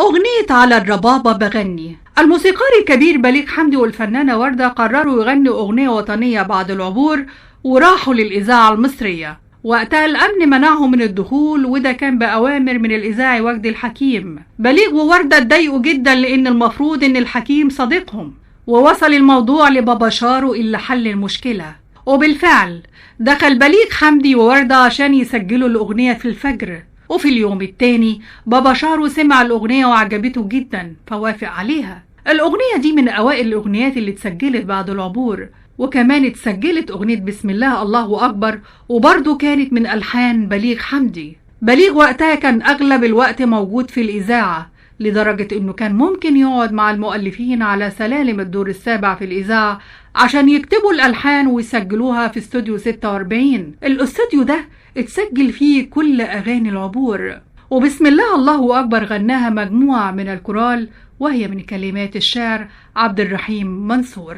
أغنية على الربابة بغني. الموسيقار الكبير بليغ حمدي والفنانة وردة قرروا يغنوا أغنية وطنية بعد العبور، وراحوا للإذاعة المصرية. وقتها الأمن منعهم من الدخول، وده كان بأوامر من الإذاعي وجدي الحكيم. بليغ ووردة اتضايقوا جدا لأن المفروض إن الحكيم صديقهم، ووصل الموضوع لبابا شارو اللي حل المشكلة. وبالفعل دخل بليغ حمدي ووردة عشان يسجلوا الأغنية في الفجر. وفي اليوم التاني بابا شارو سمع الأغنية وعجبته جدا فوافق عليها. الأغنية دي من أوائل الأغنيات اللي اتسجلت بعد العبور، وكمان اتسجلت أغنية بسم الله الله أكبر، وبرضه كانت من ألحان بليغ حمدي. بليغ وقتها كان أغلب الوقت موجود في الإذاعة، لدرجة إنه كان ممكن يقعد مع المؤلفين على سلالم الدور السابع في الإذاعة عشان يكتبوا الألحان ويسجلوها في استوديو 46. الاستوديو ده اتسجل فيه كل أغاني العبور. وبسم الله الله أكبر غناها مجموعة من الكورال، وهي من كلمات الشاعر عبد الرحيم منصور.